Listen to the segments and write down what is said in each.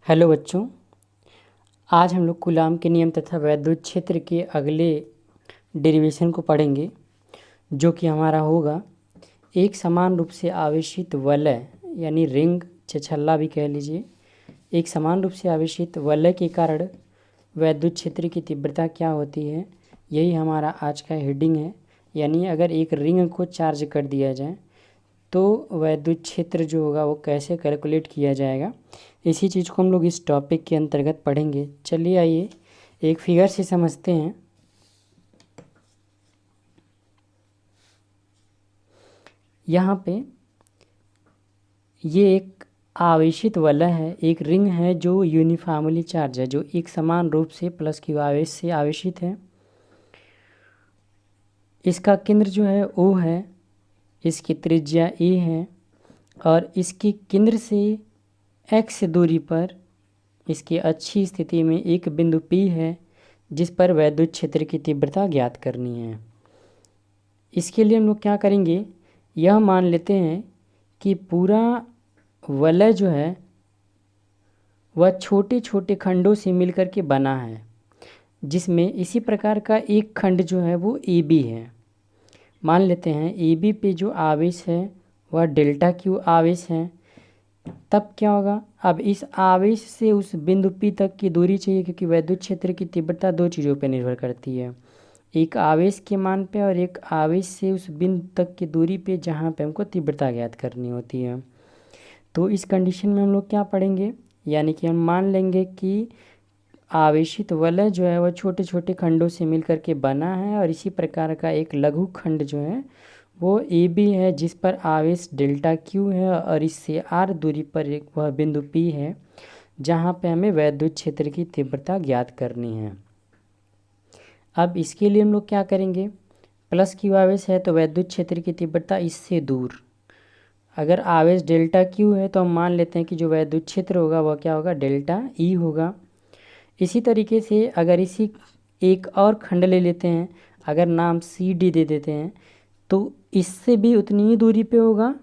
Hello बच्चों, आज हम लोग कूलाम के नियम तथा वैद्युत क्षेत्र के अगले डेरिवेशन को पढ़ेंगे, जो कि हमारा होगा एक समान रूप से आवेशित वलय यानी रिंग छछल्ला भी कह लीजिए। एक समान रूप से आवेशित वलय के कारण वैद्युत क्षेत्र की तीव्रता क्या होती है, यही हमारा आज का हेडिंग है। यानी अगर एक रिंग को चार्ज कर दिया जाए तो वैद्युत क्षेत्र जो होगा वो कैसे कैलकुलेट किया जाएगा, इसी चीज़ को हम लोग इस टॉपिक के अंतर्गत पढ़ेंगे। चलिए आइए एक फिगर से समझते हैं। यहाँ पे ये एक आवेशित वलय है, एक रिंग है जो यूनिफॉर्मली चार्ज है, जो एक समान रूप से प्लस क्यू आवेश से आवेशित है। इसका केंद्र जो है O है, इसकी त्रिज्या A है और इसके केंद्र से x दूरी पर इसकी अच्छी स्थिति में एक बिंदु P है, जिस पर वैद्युत क्षेत्र की तीव्रता ज्ञात करनी है। इसके लिए हम लोग क्या करेंगे, यह मान लेते हैं कि पूरा वलय जो है वह छोटे छोटे खंडों से मिलकर के बना है, जिसमें इसी प्रकार का एक खंड जो है वो AB है। मान लेते हैं AB पे जो आवेश है वह डेल्टा Q आवेश है। तब क्या होगा, अब इस आवेश से उस बिंदु P तक की दूरी चाहिए, क्योंकि वैद्युत क्षेत्र की तीव्रता दो चीज़ों पर निर्भर करती है, एक आवेश के मान पे और एक आवेश से उस बिंदु तक की दूरी पे जहाँ पे हमको तीव्रता ज्ञात करनी होती है। तो इस कंडीशन में हम लोग क्या पढ़ेंगे, यानी कि हम मान लेंगे कि आवेशित वलय जो है वह छोटे छोटे खंडों से मिलकर के बना है और इसी प्रकार का एक लघु खंड जो है वो AB है, जिस पर आवेश डेल्टा Q है और इससे R दूरी पर एक वह बिंदु P है जहाँ पे हमें वैद्युत क्षेत्र की तीव्रता ज्ञात करनी है। अब इसके लिए हम लोग क्या करेंगे, प्लस Q आवेश है तो वैद्युत क्षेत्र की तीव्रता इससे दूर, अगर आवेश डेल्टा Q है तो हम मान लेते हैं कि जो वैद्युत क्षेत्र होगा वह क्या होगा, डेल्टा E होगा। इसी तरीके से अगर इसी एक और खंड ले लेते हैं, अगर नाम CD दे देते हैं, तो इससे भी उतनी ही दूरी पे होगा,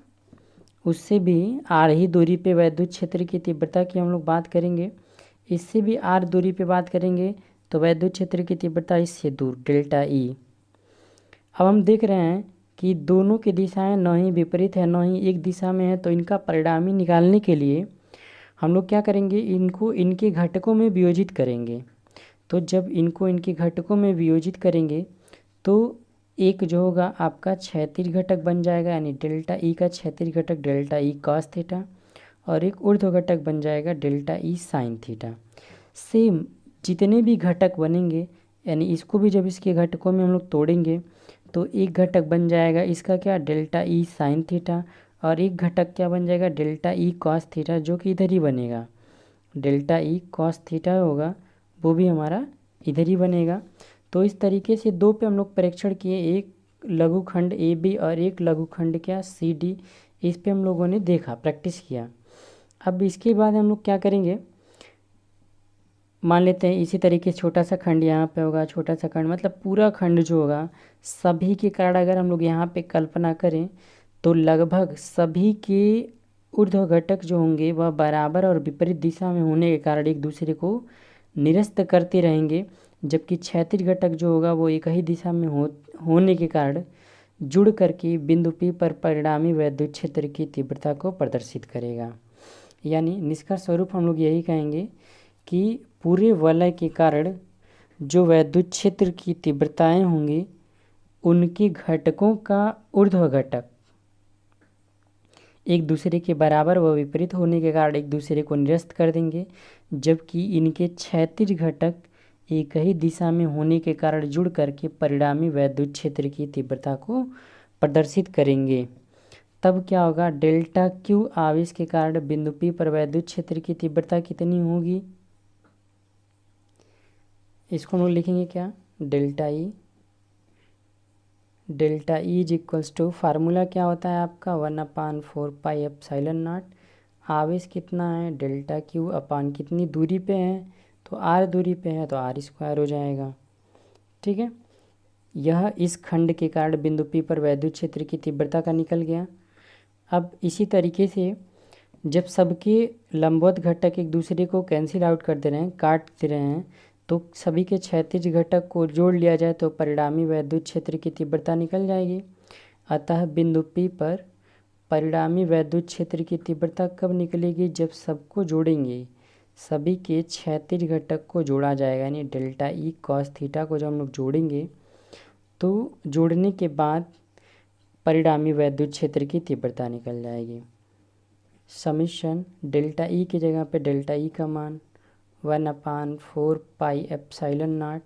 उससे भी R ही दूरी पे वैद्युत क्षेत्र की तीव्रता की हम लोग बात करेंगे, इससे भी R दूरी पे बात करेंगे तो वैद्युत क्षेत्र की तीव्रता इससे दूर डेल्टा E। अब हम देख रहे हैं कि दोनों की दिशाएं न ही विपरीत है न ही एक दिशा में है, तो इनका परिणामी निकालने के लिए हम लोग क्या करेंगे, इनको इनके घटकों में वियोजित करेंगे। तो जब इनको इनके घटकों में वियोजित करेंगे तो एक जो होगा आपका क्षैतिज घटक बन जाएगा, यानी डेल्टा E का क्षैतिज घटक डेल्टा E कॉस थीटा, और एक ऊर्ध्व घटक बन जाएगा delta E sine theta. Same जितने भी घटक बनेंगे, यानी इसको भी जब इसके घटकों में हम लोग तोड़ेंगे तो एक घटक बन जाएगा इसका क्या, डेल्टा E साइन थीटा, और एक घटक क्या बन जाएगा, डेल्टा E कॉस थीटा, जो कि इधर ही बनेगा। डेल्टा E कॉस थीटा होगा वो भी हमारा इधर ही बनेगा। तो इस तरीके से दो पे हम लोग परीक्षण किए, एक लघुखंड AB और एक लघुखंड क्या CD, इस पे हम लोगों ने देखा, प्रैक्टिस किया। अब इसके बाद हम लोग क्या करेंगे, मान लेते हैं इसी तरीके से छोटा सा खंड यहाँ पे होगा, छोटा सा खंड मतलब पूरा खंड जो होगा सभी के कारण अगर हम लोग यहाँ पे कल्पना करें तो लगभग सभी के ऊर्ध्व घटक जो होंगे वह बराबर और विपरीत दिशा में होने के कारण एक दूसरे को निरस्त करते रहेंगे, जबकि क्षैतिज घटक जो होगा वो एक ही दिशा में होने के कारण जुड़ करके बिंदु P पर परिणामी वैद्युत क्षेत्र की तीव्रता को प्रदर्शित करेगा। यानी निष्कर्ष स्वरूप हम लोग यही कहेंगे कि पूरे वलय के कारण जो वैद्युत क्षेत्र की तीव्रताएं होंगी उनके घटकों का ऊर्ध्व घटक एक दूसरे के बराबर व विपरीत होने के कारण एक दूसरे को निरस्त कर देंगे, जबकि इनके क्षैतिज घटक एक ही दिशा में होने के कारण जुड़ करके परिणामी वैद्युत क्षेत्र की तीव्रता को प्रदर्शित करेंगे। तब क्या होगा, डेल्टा Q आवेश के कारण बिंदु P पर वैद्युत क्षेत्र की तीव्रता कितनी होगी, इसको हम लोग लिखेंगे क्या, delta E is equals to, formula क्या होता है आपका 1/4 पाई एप्सिलॉन नॉट, आवेश कितना है डेल्टा Q अपान कितनी दूरी पे है, तो R दूरी पे है तो R स्क्वायर हो जाएगा। ठीक है, यह इस खंड के कारण बिंदु P पर वैद्युत क्षेत्र की तीव्रता का निकल गया। अब इसी तरीके से जब सबके लंबवत घटक एक दूसरे को कैंसिल आउट कर दे रहे हैं, काट दे रहे हैं, तो सभी के क्षैतिज घटक को जोड़ लिया जाए तो परिणामी वैद्युत क्षेत्र की तीव्रता निकल जाएगी। अतः बिंदु P पर परिणामी वैद्युत क्षेत्र की तीव्रता कब निकलेगी? जब सबको जोड़ेंगे, सभी के क्षैतिज घटक को जोड़ा जाएगा, यानी डेल्टा ई कॉस थीटा को जब हम लोग जोड़ेंगे तो जोड़ने के बाद परिणामी वैद्युत क्षेत्र की तीव्रता निकल जाएगी। समीशन डेल्टा ई की जगह पे डेल्टा ई का मान 1/4 pi epsilon naught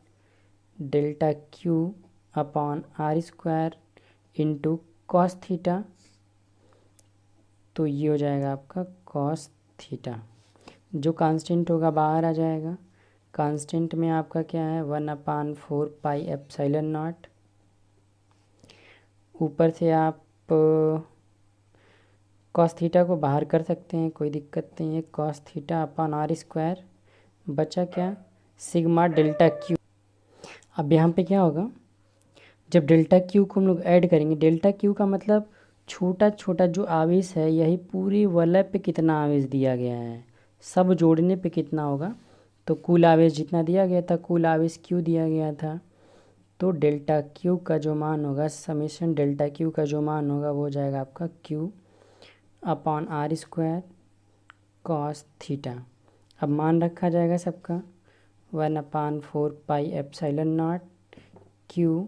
delta Q upon R square into cos theta, तो ये हो जाएगा आपका कॉस थीटा। जो कांस्टेंट होगा बाहर आ जाएगा। कांस्टेंट में आपका क्या है 1/4 पाई एप्सिलॉन नॉट, ऊपर से आप कॉस थीटा को बाहर कर सकते हैं, कोई दिक्कत नहीं है। Cos theta upon R square, बचा क्या सिग्मा डेल्टा क्यू। अब यहाँ पे क्या होगा, जब डेल्टा क्यू को हम लोग ऐड करेंगे, डेल्टा क्यू का मतलब छोटा छोटा जो आवेश है, यही पूरे वलय पे कितना आवेश दिया गया है, सब जोड़ने पे कितना होगा, तो कुल आवेश जितना दिया गया था, कुल आवेश क्यू दिया गया था, तो डेल्टा क्यू का जो मान होगा, समेशन डेल्टा क्यू का जो मान होगा वो हो जाएगा आपका Q upon R square cos theta. अब मान रखा जाएगा सबका 1/4 pi epsilon naught Q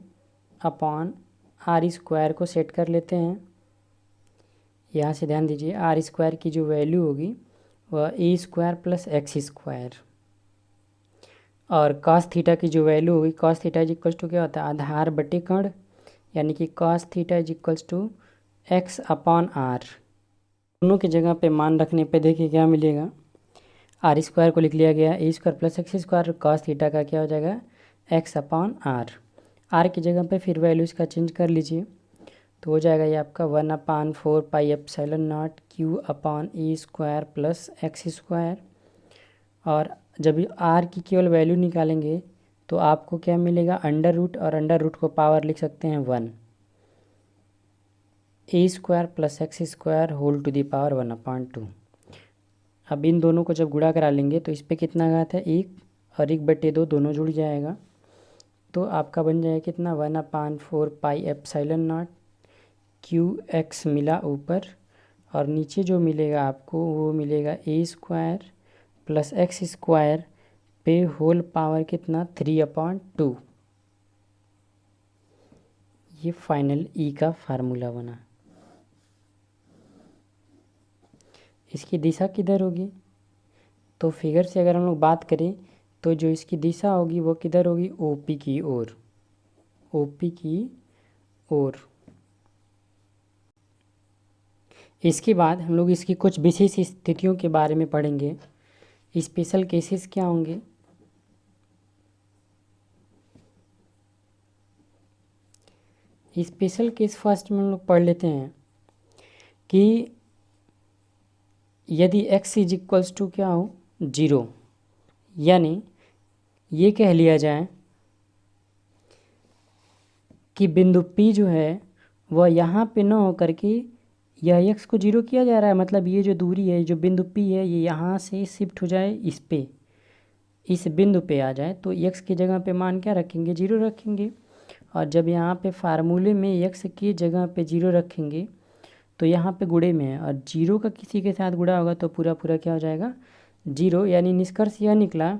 upon R square को सेट कर लेते हैं। यहाँ से ध्यान दीजिए, आर स्क्वायर की जो वैल्यू होगी वह A square plus x square, और कॉस थीटा की जो वैल्यू होगी, cos theta is equals to क्या होता है आधार बटे कण, यानी कि cos theta is equals to X upon R. दोनों की जगह पे मान रखने पे देखिए क्या मिलेगा, आर स्क्वायर को लिख लिया गया a square plus x square, cos theta का क्या हो जाएगा एक्स अपॉन आर। आर की जगह पे फिर वैल्यू इसका चेंज कर लीजिए, तो हो जाएगा ये आपका 1/4 pi epsilon naught Q upon A square plus x square, और जब आर की केवल वैल्यू निकालेंगे तो आपको क्या मिलेगा अंडर रूट, और अंडर रूट को पावर लिख सकते हैं 1, a square plus x square whole to the power 1/2। अब इन दोनों को जब गुणा करा लेंगे तो इस पे कितना घात है 1, और 1/2 दोनों जुड़ जाएगा, तो आपका बन जाएगा कितना 1/4 pi epsilon naught Q x मिला ऊपर, और नीचे जो मिलेगा आपको वो मिलेगा a square plus x square पे होल पावर कितना 3/2। ये फाइनल ई का फार्मूला बना। इसकी दिशा किधर होगी, तो फिगर से अगर हम लोग बात करें तो जो इसकी दिशा होगी वो किधर होगी ओपी की ओर, ओपी की ओर। इसके बाद हम लोग इसकी कुछ विशेष स्थितियों के बारे में पढ़ेंगे, स्पेशल केसेस क्या होंगे। स्पेशल केस फर्स्ट में हम लोग पढ़ लेते हैं कि यदि x इज इक्वल्स टू क्या हो 0, यानी ये कह लिया जाए कि बिंदु P जो है वह यहाँ पे ना हो करके यह x को 0 किया जा रहा है, मतलब ये जो दूरी है जो बिंदु P है ये यहाँ से शिफ्ट हो जाए इस पे, इस बिंदु पे आ जाए, तो x की जगह पे मान क्या रखेंगे 0 रखेंगे, और जब यहाँ पे फार्मूले में x की जगह पे 0 रखेंगे तो यहाँ पे गुणे में है, और 0 का किसी के साथ गुणा होगा तो पूरा पूरा क्या हो जाएगा 0, यानी निष्कर्ष यह निकला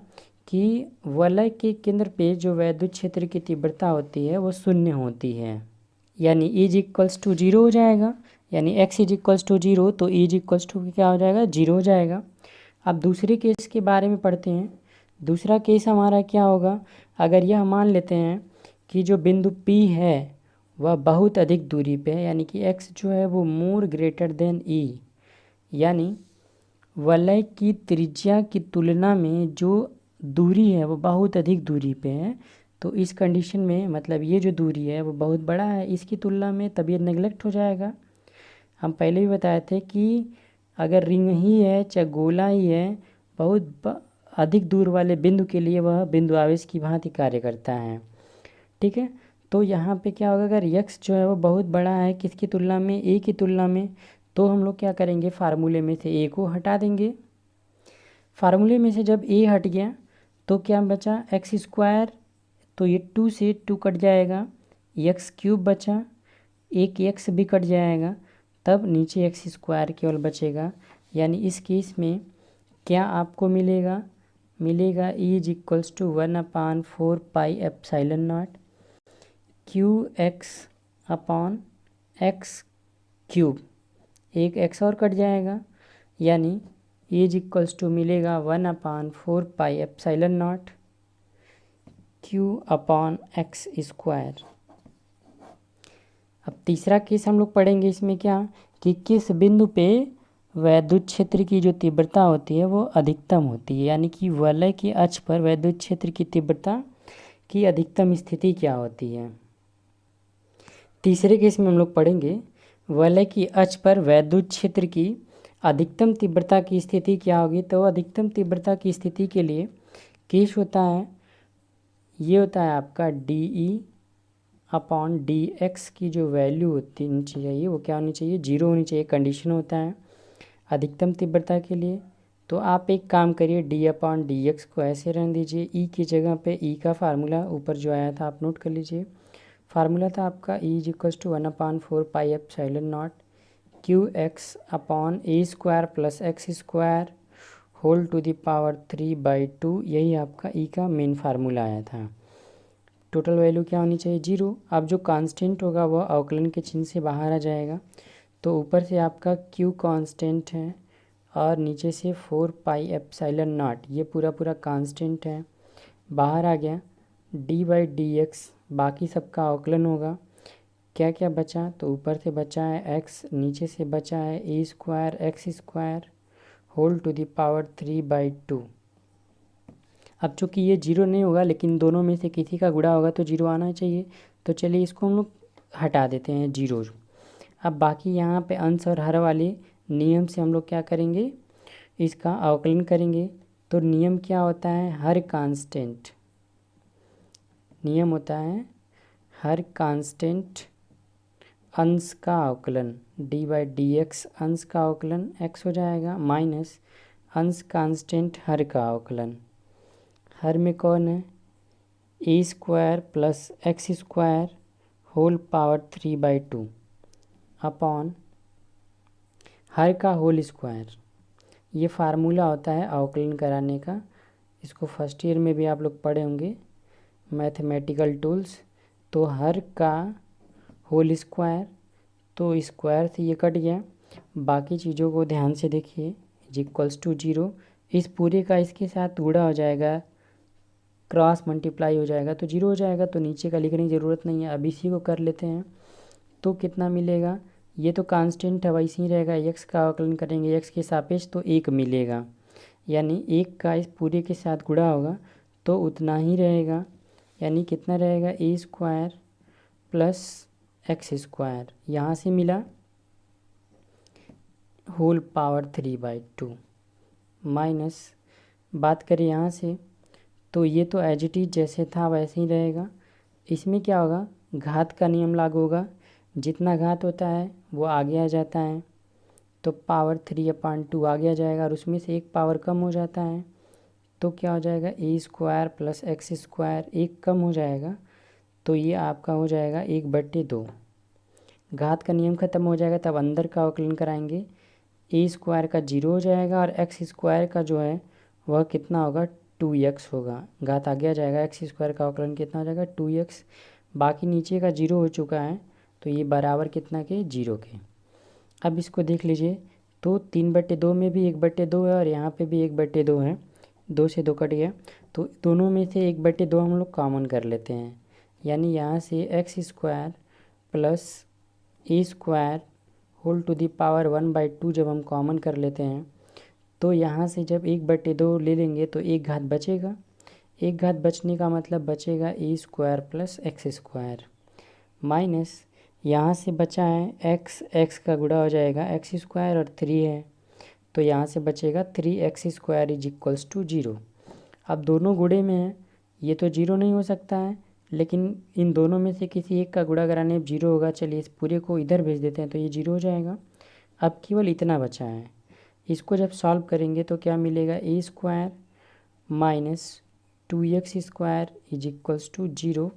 कि वलय के केंद्र पे जो वैद्युत क्षेत्र की तीव्रता होती है वो 0 होती है, यानी इज इक्वल्स टू 0 हो जाएगा, यानी x इज इक्वल्स टू 0 तो इज इक्वल्स टू क्या हो जाएगा 0 हो जाएगा। अब दूसरे केस के बारे में पढ़ते हैं। दूसरा केस हमारा क्या होगा, अगर यह मान लेते हैं कि जो बिंदु P है वह बहुत अधिक दूरी पे है, यानी कि x जो है वो मोर ग्रेटर देन e, यानी वलय की त्रिज्या की तुलना में जो दूरी है वो बहुत अधिक दूरी पे है, तो इस कंडीशन में मतलब ये जो दूरी है वो बहुत बड़ा है इसकी तुलना में, तब ये नेगलेक्ट हो जाएगा। हम पहले भी बताए थे कि अगर रिंग ही है चाहे गोला ही है, बहुत अधिक दूर वाले बिंदु के लिए वह बिंदु आवेश की भांति कार्य करता है, ठीक है। तो यहाँ पे क्या होगा, अगर x जो है वो बहुत बड़ा है किसकी तुलना में a की तुलना में, तो हम लोग क्या करेंगे, फार्मूले में से ए को हटा देंगे। फार्मूले में से जब ए हट गया तो क्या बचा, एक्स स्क्वायर, तो ये 2 से 2 कट जाएगा, एक्स क्यूब बचा, एक एक्स भी कट जाएगा, तब नीचे एक्स स्क्वायर केवल बचेगा। यानी इस केस में क्या आपको मिलेगा, मिलेगा E is equals to 1/4 pi epsilon naught Q X upon X cube, एक एक्स और कट जाएगा, यानी ई इज इक्वल्स टू मिलेगा 1/4 pi epsilon naught Q upon X square. अब तीसरा केस हम लोग पढ़ेंगे, इसमें क्या कि किस बिंदु पे वैद्युत क्षेत्र की जो तीव्रता होती है वो अधिकतम होती है, यानी कि वलय के अक्ष पर वैद्युत क्षेत्र की तीव्रता की अधिकतम स्थिति क्या होती है। तीसरे केस में हम लोग पढ़ेंगे वलय की अक्ष पर वैद्युत क्षेत्र की अधिकतम तीव्रता की स्थिति क्या होगी। तो अधिकतम तीव्रता की स्थिति के लिए केस होता है, ये होता है आपका D E upon D x की जो वैल्यू होनी चाहिए वो क्या होनी चाहिए, 0 होनी चाहिए, कंडीशन होता है अधिकतम तीव्रता के लिए। तो आप एक काम करिए, डी अपॉन डी एक्स को ऐसे रहने दीजिए, ई की जगह पे ई का फार्मूला ऊपर जो आया था आप नोट कर लीजिए। फार्मूला था आपका E is equals to 1/4 pi epsilon naught Q X upon A square plus x square whole to the power 3/2, यही आपका ई का मेन फार्मूला आया था। टोटल वैल्यू क्या होनी चाहिए, 0। अब जो कांस्टेंट होगा वह अवकलन के चिन्ह से बाहर आ जाएगा, तो ऊपर से आपका क्यू कांस्टेंट है और नीचे से 4 पाई एप्सिलॉन नॉट, ये पूरा पूरा कांस्टेंट है, बाहर आ गया d/dx, बाकी सबका अवकलन होगा। क्या क्या बचा, तो ऊपर से बचा है x, नीचे से बचा है a square x square whole to the power 3/2। अब चूँकि ये 0 नहीं होगा लेकिन दोनों में से किसी का गुणा होगा तो 0 आना चाहिए, तो चलिए इसको हम लोग हटा देते हैं 0। अब बाकी यहाँ पे अंश और हर वाले नियम से हम लोग क्या करेंगे, इसका अवकलन करेंगे। तो नियम क्या होता है, हर कांस्टेंट, नियम होता है हर कांस्टेंट अंश का अवकलन, d/dx अंश का अवकलन x हो जाएगा माइनस अंश कांस्टेंट हर का अवकलन, हर में कौन है a square plus x square whole power 3/2 upon हर का होल स्क्वायर। ये फार्मूला होता है अवकलन कराने का, इसको फर्स्ट ईयर में भी आप लोग पढ़े होंगे, मैथमेटिकल टूल्स। तो हर का होल स्क्वायर, तो स्क्वायर से ये कट गया, बाकी चीज़ों को ध्यान से देखिए, इज इक्वल्स टू 0, इस पूरे का इसके साथ गुणा हो जाएगा, क्रॉस मल्टीप्लाई हो जाएगा तो 0 हो जाएगा, तो नीचे का लिखने की ज़रूरत नहीं है। अब इसी को कर लेते हैं, तो कितना मिलेगा, ये तो कांस्टेंट है वैसे ही रहेगा, x का अवकलन करेंगे x के सापेक्ष तो 1 मिलेगा, यानी 1 का इस पूरे के साथ गुणा होगा तो उतना ही रहेगा, यानी कितना रहेगा ए स्क्वायर प्लस एक्स स्क्वायर, यहाँ से मिला होल पावर 3/2 माइनस, बात करें यहाँ से तो ये तो एज इट इज जैसे था वैसे ही रहेगा। इसमें क्या होगा, घात का नियम लागू होगा, जितना घात होता है वो आगे आ जाता है, तो पावर 3/2 आगे आ जाएगा और उसमें से एक पावर कम हो जाता है, तो क्या हो जाएगा ए स्क्वायर प्लस एक्स स्क्वायर, एक कम हो जाएगा तो ये आपका हो जाएगा 1/2। घात का नियम ख़त्म हो जाएगा तब अंदर का अवकलन कराएंगे, ए स्क्वायर का 0 हो जाएगा और एक्स स्क्वायर का जो है वह कितना होगा 2x होगा, घात आगे आ जाएगा, एक्स स्क्वायर का अवकलन कितना हो जाएगा 2x, बाकी नीचे का 0 हो चुका है तो ये बराबर कितना के 0 के। अब इसको देख लीजिए, तो 3/2 में भी 1/2 है और यहाँ पे भी 1/2 है, 2 से 2 कट गया, तो दोनों में से 1/2 हम लोग कॉमन कर लेते हैं, यानी यहाँ से X square plus A square whole to the power 1/2 जब हम कॉमन कर लेते हैं तो यहाँ से जब 1/2 ले लेंगे तो एक घात बचेगा, एक घात बचने का मतलब बचेगा a square plus x square minus यहाँ से बचा है एक्स का गुणा हो जाएगा एक्स स्क्वायर और 3 है तो यहाँ से बचेगा 3x square is equals to 0। अब दोनों गुणे में है, ये तो 0 नहीं हो सकता है, लेकिन इन दोनों में से किसी एक का गुणा कराने 0 होगा, चलिए इस पूरे को इधर भेज देते हैं तो ये 0 हो जाएगा। अब केवल इतना बचा है। इसको जब सॉल्व करेंगे तो क्या मिलेगा, a square minus 2x square is equals to 0।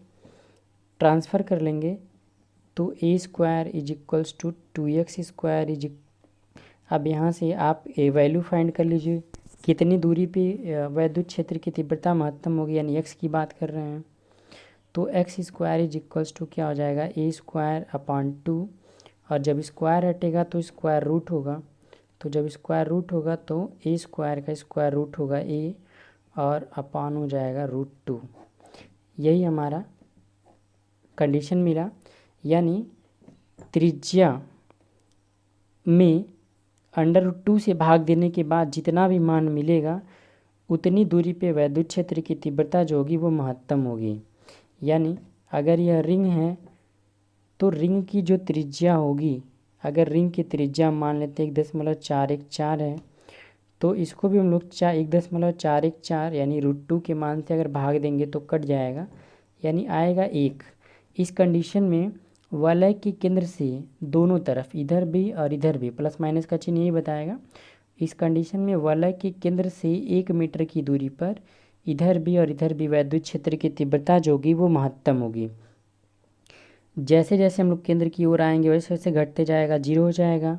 Transfer कर लेंगे तो a square is equals to 2x square is. अब यहाँ से आप ए वैल्यू फाइंड कर लीजिए, कितनी दूरी पे वैद्युत क्षेत्र की तीव्रता महत्तम होगी, यानी x की बात कर रहे हैं। तो X square is equals to क्या हो जाएगा, ए स्क्वायर अपॉन 2, और जब स्क्वायर हटेगा तो स्क्वायर रूट होगा। तो जब स्क्वायर रूट होगा तो ए स्क्वायर का स्क्वायर रूट होगा ए, और अपॉन हो जाएगा √2। यही हमारा कंडीशन मिला, यानी त्रिज्या में √2 से भाग देने के बाद जितना भी मान मिलेगा उतनी दूरी पे वैद्युत क्षेत्र की तीव्रता जो होगी वो महत्तम होगी। यानी अगर यह रिंग है तो रिंग की जो त्रिज्या होगी, अगर रिंग की त्रिज्या मान लेते 1.414 है, तो इसको भी हम लोग 1.414 यानी √2 के मान से अगर भाग देंगे तो कट जाएगा, यानी आएगा 1। इस कंडीशन में वलय के केंद्र से दोनों तरफ, इधर भी और इधर भी, प्लस माइनस का चिन्ह यही बताएगा। इस कंडीशन में वलय के केंद्र से 1 मीटर की दूरी पर इधर भी और इधर भी वैद्युत क्षेत्र की तीव्रता जो होगी वो महत्तम होगी। जैसे जैसे हम लोग केंद्र की ओर आएंगे वैसे वैसे घटते जाएगा, 0 हो जाएगा।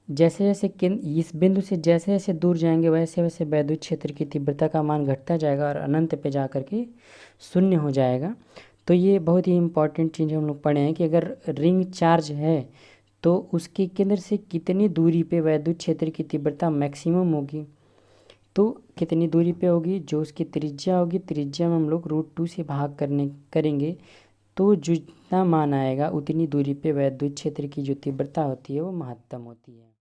जैसे जैसे इस बिंदु से जैसे जैसे दूर जाएंगे वैसे वैसे वैद्युत क्षेत्र की तीव्रता का मान घटता जाएगा और अनंत पे जा कर के 0 हो जाएगा। तो ये बहुत ही इम्पॉर्टेंट चीज़ हम लोग पढ़े हैं कि अगर रिंग चार्ज है तो उसके केंद्र से कितनी दूरी पे वैद्युत क्षेत्र की तीव्रता मैक्सिमम होगी। तो कितनी दूरी पे होगी, जो उसकी त्रिज्या होगी, त्रिज्या में हम लोग √2 से भाग करेंगे तो जितना मान आएगा उतनी दूरी पे वैद्युत क्षेत्र की जो तीव्रता होती है वो महत्तम होती है।